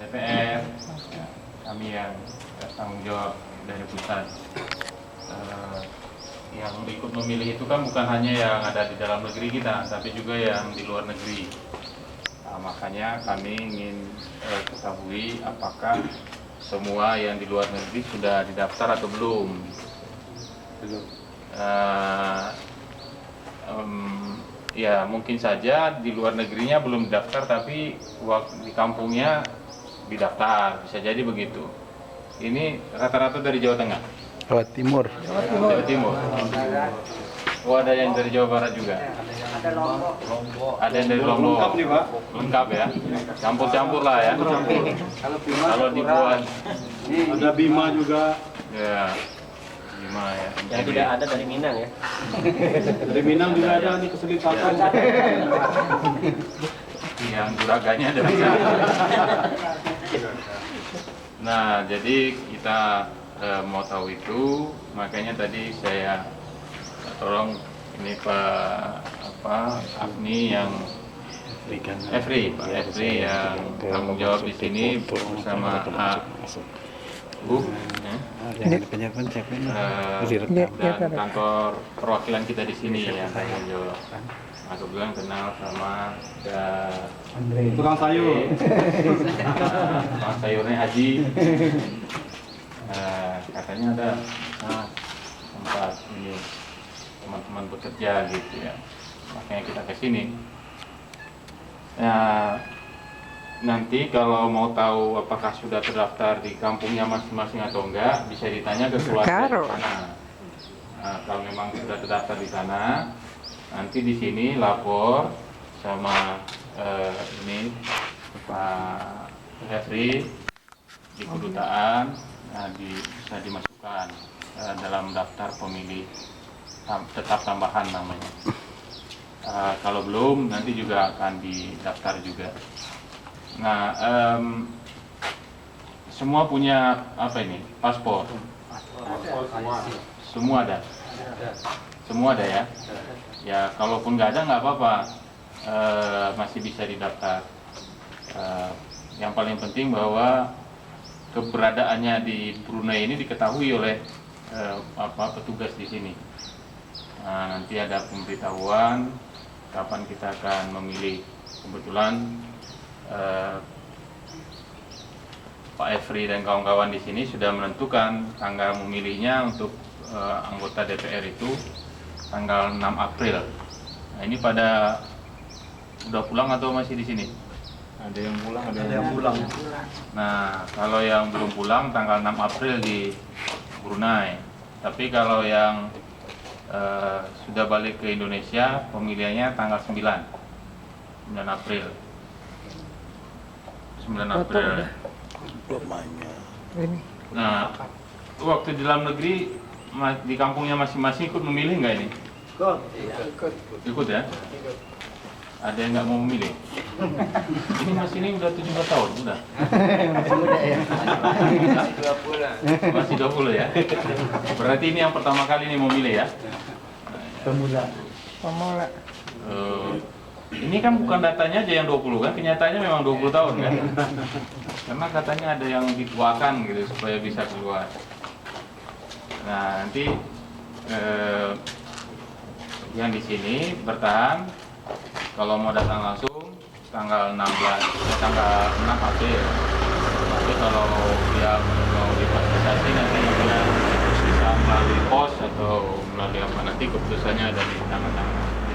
DPR, ya, kami yang tanggung jawab dari pusat. Yang ikut memilih itu kan bukan hanya yang ada di dalam negeri kita, tapi juga yang di luar negeri. Makanya kami ingin ketahui apakah semua yang di luar negeri sudah didaftar atau belum. Ya mungkin saja di luar negerinya belum didaftar, tapi di kampungnya didaftar, bisa jadi begitu. Ini rata-rata dari Jawa Tengah. Jawa Timur. Jawa Timur. Oh, ada yang dari Jawa Barat juga. Ada Lombok. Ada yang dari Lombok. Lengkap nih Pak. Lengkap ya. Campur-campur lah ya. Kalau dibuat. Ada Bima juga. Ya. Bima ya. Yang tidak ada dari Minang ya. Dari Minang juga ada nih keselipatan. Yang juraganya dari sana. Nah, jadi kita mau tahu itu, makanya tadi saya tolong ini Pak Afni yang Pak Efri yang tanggung jawab di sini bersama Bu dan kantor perwakilan kita di sini yang tanggung jawab. Aku bilang kenal sama Tukang sayur. Tukang sayurnya Haji. Katanya ada tempat ini teman-teman bekerja gitu ya, makanya kita ke sini. Nah, nanti kalau mau tahu apakah sudah terdaftar di kampungnya masing-masing atau enggak, bisa ditanya ke keluarga di sana. Nah, kalau memang sudah terdaftar di sana, nanti di sini lapor sama ini Pak Hefri di kedutaan, bisa dimasukkan dalam daftar pemilih tetap tambahan namanya. Kalau belum, nanti juga akan didaftar juga. Nah, semua punya apa ini? Paspor. Semua ada. Semua ada ya. Ya, kalaupun nggak ada nggak apa-apa, masih bisa didaftar. Yang paling penting bahwa keberadaannya di Brunei ini diketahui oleh petugas di sini. Nah, nanti ada pemberitahuan kapan kita akan memilih. Kebetulan Pak Efri dan kawan-kawan di sini sudah menentukan tanggal memilihnya untuk anggota DPR itu tanggal 6 April. Nah, ini pada udah pulang atau masih di sini? Ada yang pulang, ada yang pulang. Nah, kalau yang belum pulang tanggal 6 April di Brunei. Tapi kalau yang sudah balik ke Indonesia, pemilihannya tanggal 9 April. 9 April. Nah, waktu di dalam negeri di kampungnya masing-masing ikut memilih nggak ini? Ikut ya? Ada yang nggak mau memilih? Ini masih ini udah 17 tahun, udah? Masih 20 ya? Berarti ini yang pertama kali ini mau milih ya? Pemula. Ini kan bukan datanya aja yang 20 kan, kenyataannya memang 20 tahun kan? Karena katanya ada yang dituakan gitu supaya bisa keluar. Nah, nanti yang di sini bertahan. Kalau mau datang langsung tanggal 6 April. Tapi kalau dia mau difasilitasi nanti bisa melalui pos atau melalui apa, nanti keputusannya ada di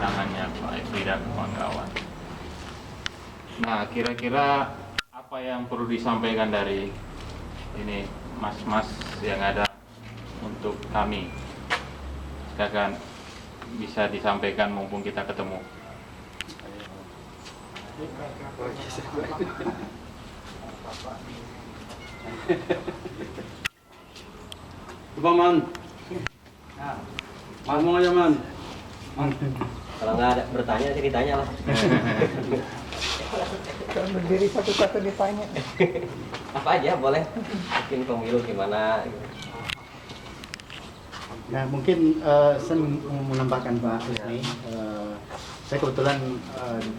tangannya Pak Efri dan kawan-kawan. Nah, kira-kira apa yang perlu disampaikan dari ini mas-mas yang ada untuk kami? Silakan bisa disampaikan mumpung kita ketemu. Coba Man. Ngomong aja Man. Kalau nggak ada bertanya sih ditanya lah. Kalau berdiri satu-satu ditanya. Apa aja boleh. Mungkin pemilu gimana gitu. Nah, mungkin saya mau menambahkan Pak Husni, Saya kebetulan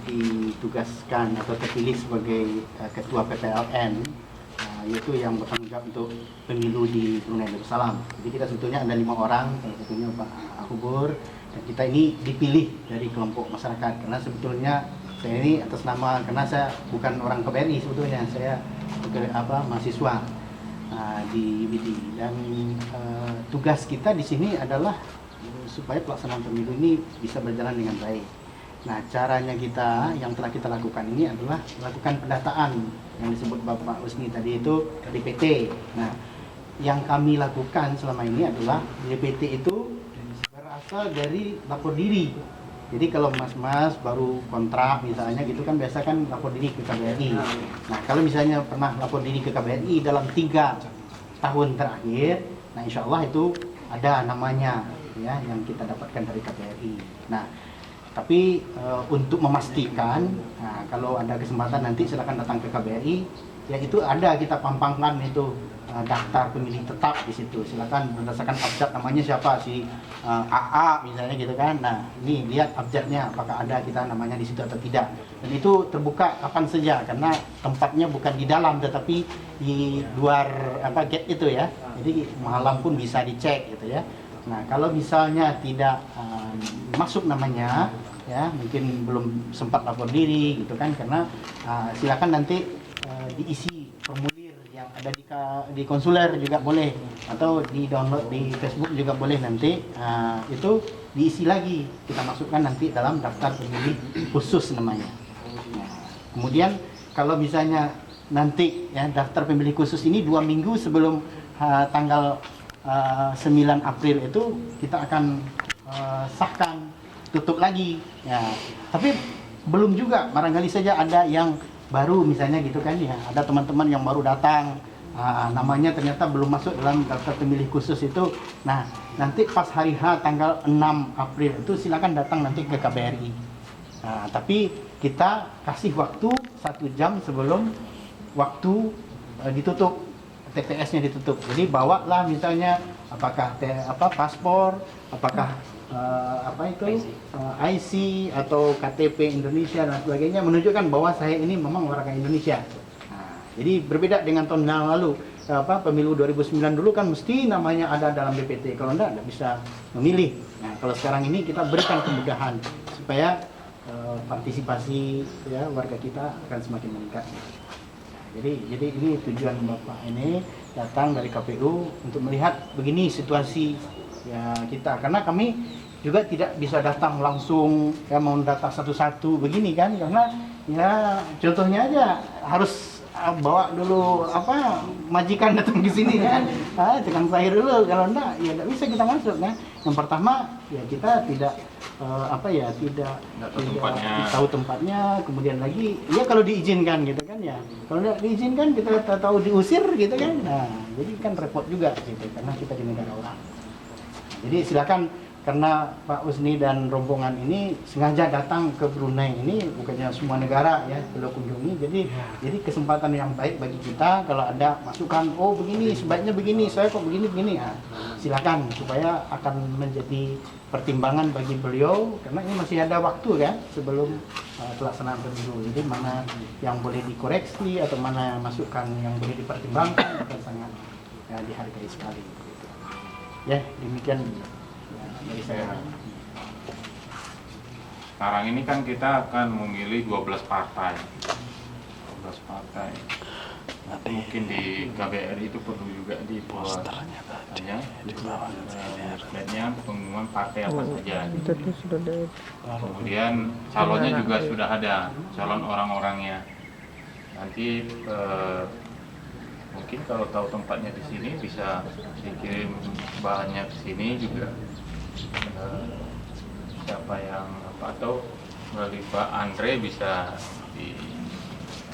ditugaskan atau terpilih sebagai ketua PPLN, yaitu yang bertanggung jawab untuk pemilu di Brunei Darussalam. Jadi kita sebetulnya ada 5 orang, salah satunya Pak Hubur, dan kita ini dipilih dari kelompok masyarakat karena sebetulnya saya ini atas nama, karena saya bukan orang KBRI sebetulnya, saya mahasiswa di UBD, dan tugas kita di sini adalah supaya pelaksanaan pemilu ini bisa berjalan dengan baik. Nah, caranya kita yang telah kita lakukan ini adalah melakukan pendataan yang disebut Bapak Usni tadi itu DPT. Nah, yang kami lakukan selama ini adalah DPT itu berasal dari lapor diri. Jadi kalau mas-mas baru kontrak misalnya gitu kan, biasa kan lapor diri ke KBRI. Nah, kalau misalnya pernah lapor diri ke KBRI dalam 3 tahun terakhir, nah insya Allah itu ada namanya ya yang kita dapatkan dari KBRI. Nah, tapi untuk memastikan, nah, kalau ada kesempatan nanti silakan datang ke KBRI, ya itu ada kita pampangkan itu daftar pemilih tetap di situ. Silakan berdasarkan abjad namanya siapa, si AA misalnya gitu kan. Nah, ini lihat abjadnya apakah ada kita namanya di situ atau tidak. Dan itu terbuka kapan saja karena tempatnya bukan di dalam tetapi di luar gate itu ya. Jadi malam pun bisa dicek gitu ya. Nah, kalau misalnya tidak masuk namanya, ya mungkin belum sempat lapor diri gitu kan, karena silakan nanti diisi formulir yang ada di konsuler juga boleh, atau di download di Facebook juga boleh nanti, itu diisi lagi, kita masukkan nanti dalam daftar pemilih khusus namanya. Nah, kemudian kalau misalnya nanti ya daftar pemilih khusus ini 2 minggu sebelum tanggal 9 April itu kita akan sahkan, tutup lagi ya. Tapi belum juga, barangkali saja ada yang baru misalnya gitu kan ya, ada teman-teman yang baru datang, namanya ternyata belum masuk dalam daftar pemilih khusus itu. Nah, nanti pas hari H tanggal 6 April itu silakan datang nanti ke KBRI. Tapi kita kasih waktu 1 jam sebelum waktu ditutup, TPS-nya ditutup. Jadi bawalah misalnya apakah paspor, apakah IC atau KTP Indonesia dan sebagainya, menunjukkan bahwa saya ini memang warga Indonesia. Nah, jadi berbeda dengan tahun yang lalu, pemilu 2009 dulu kan mesti namanya ada dalam DPT, kalau enggak bisa memilih. Nah, kalau sekarang ini kita berikan kemudahan supaya partisipasi ya warga kita akan semakin meningkat. Jadi ini tujuan Bapak ini datang dari KPU untuk melihat begini situasi ya kita, karena kami juga tidak bisa datang langsung ya mau data satu-satu begini kan, karena ya contohnya aja harus bawa dulu majikan datang ke sini kan, tukang sayur dulu, kalau enggak ya enggak bisa kita masuk kan. Yang pertama ya kita tidak tidak tahu tempatnya, kemudian lagi ya kalau diizinkan gitu kan ya, kalau enggak diizinkan kita tahu diusir gitu kan. Nah, jadi kan repot juga gitu karena kita di negara orang. Jadi silakan, karena Pak Usni dan rombongan ini sengaja datang ke Brunei ini, bukannya semua negara ya beliau kunjungi, jadi kesempatan yang baik bagi kita kalau ada masukan, oh begini sebaiknya begini, saya kok begini ya, silakan, supaya akan menjadi pertimbangan bagi beliau, karena ini masih ada waktu kan sebelum pelaksanaan pemilu. Jadi mana yang boleh dikoreksi atau mana masukan yang boleh dipertimbangkan akan sangat dihargai sekali. Ya, demikian dari saya. Sekarang ini kan kita akan memilih 12 partai. Mungkin di KBRI itu perlu juga dibuat katanya pengumuman partai apa saja. Kemudian calonnya juga sudah ada, calon orang-orangnya. Nanti mungkin kalau tahu tempatnya di sini bisa dikirim bahannya ke sini juga, siapa yang atau melalui Pak Andre bisa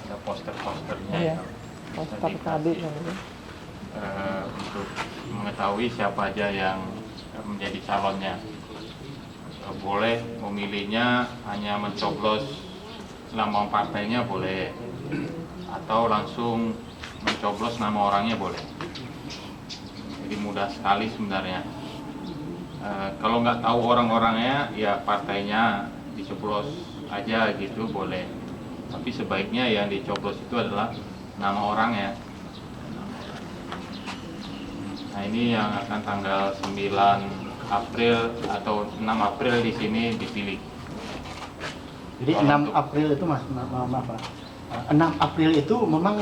ada poster-posternya, poster tadi untuk mengetahui siapa aja yang menjadi calonnya. Boleh memilihnya hanya mencoblos lambang partainya boleh, atau langsung mencoblos nama orangnya boleh. Jadi mudah sekali sebenarnya. Kalau nggak tahu orang-orangnya, ya partainya dicoblos aja gitu boleh. Tapi sebaiknya yang dicoblos itu adalah nama orang ya. Nah ini yang akan tanggal 9 April atau 6 April di sini dipilih. Jadi 6 April itu Mas, maaf Pak. 6 April itu memang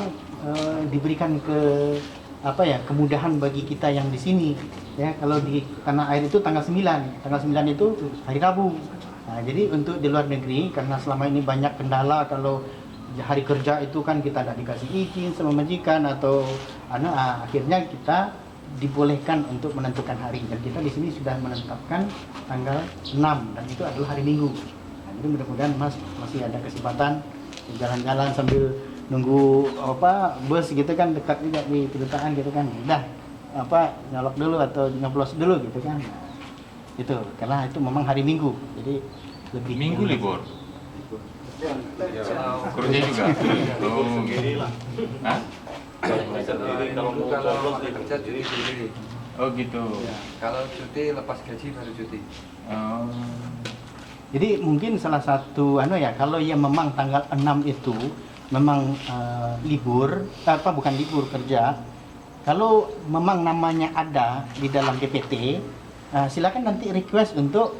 diberikan kemudahan bagi kita yang di sini. Ya, kalau di tanah air itu tanggal 9. Tanggal 9 itu hari Rabu. Nah, jadi untuk di luar negeri karena selama ini banyak kendala kalau hari kerja itu kan kita tidak dikasih izin sama majikan atau akhirnya kita dibolehkan untuk menentukan hari dan kita di sini sudah menetapkan tanggal 6 dan itu adalah hari Minggu. Nah, jadi mudah-mudahan Mas masih ada kesempatan jalan-jalan sambil nunggu bus gitu kan, dekat juga di kedutaan gitu kan. Udah nyolok dulu atau nyoblos dulu gitu kan. Nah, itu karena itu memang hari Minggu. Jadi lebih Minggu libur. Kerja juga. Oh, gitu. Hah? Kalau kerja cuti sendiri. Oh gitu. Kalau cuti lepas gaji baru cuti. Oh. Jadi mungkin salah satu kalau yang memang tanggal 6 itu memang libur, bukan libur kerja. Kalau memang namanya ada di dalam PPT, silakan nanti request untuk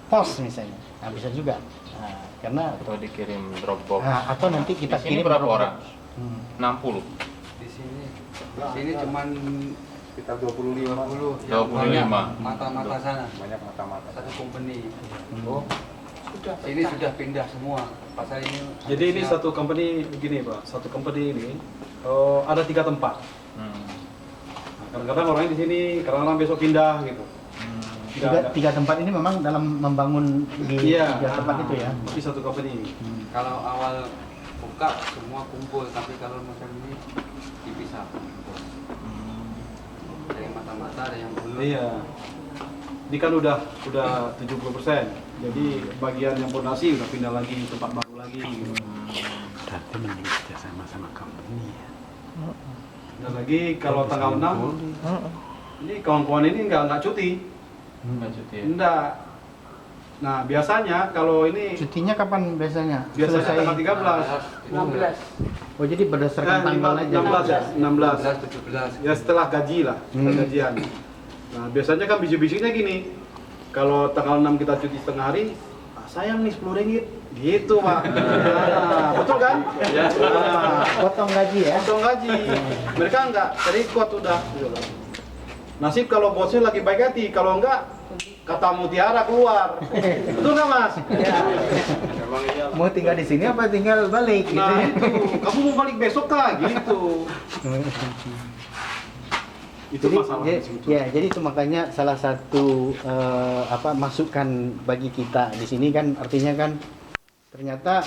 pos misalnya. Nah, bisa juga. Karena Atau dikirim Dropbox. atau nanti kita Di sini kirim berapa Dropbox. orang? 60. Di sini cuman Sekitar 25. 25. Mata-mata sana. Banyak mata-mata. Satu company. Oh, Ini sudah pindah semua. Pasar ini. Jadi ini satu company begini Pak, satu company ini ada 3 tempat. Nah, kadang-kadang orangnya di sini, kadang-kadang besok pindah gitu. Tidak ada. tiga tempat ini memang dalam membangun di Iya, 3 tempat itu ya. Tapi satu company. Kalau awal buka semua kumpul, tapi kalau macam ini dipisah. Ada yang mata-mata, ada yang belum. Iya. Ini kan udah 70%. Jadi bagian yang fondasi udah pindah lagi tempat baru lagi gitu. Berarti mending kerja sama company ya. Dan lagi kalau tanggal 6 ini kawan-kawan ini nggak cuti. Enggak cuti ya? Enggak. Nah, biasanya kalau ini Cutinya kapan biasanya? biasanya Selesai. tanggal 13. 16. Oh, jadi berdasarkan tanggal aja. 16 ya, 16. 17. Ya setelah gaji lah, setelah gajian. Nah, biasanya kan biji-bijinya gini. Kalau tanggal 6 kita cuti setengah hari, sayang nih 10 ringgit. Gitu, Pak. Nah, betul kan? Ya. Potong gaji ya. Potong gaji. Mereka enggak, jadi kuat udah. Nasib kalau bosnya lagi baik hati, kalau enggak kata mutiara keluar. Betul nggak Mas? Mau tinggal di sini apa tinggal balik gitu Nah ya? itu, kamu mau balik besok kah? Gitu. Itu Jadi, masalahnya. jadi itu makanya salah satu masukan bagi kita di sini kan artinya kan ternyata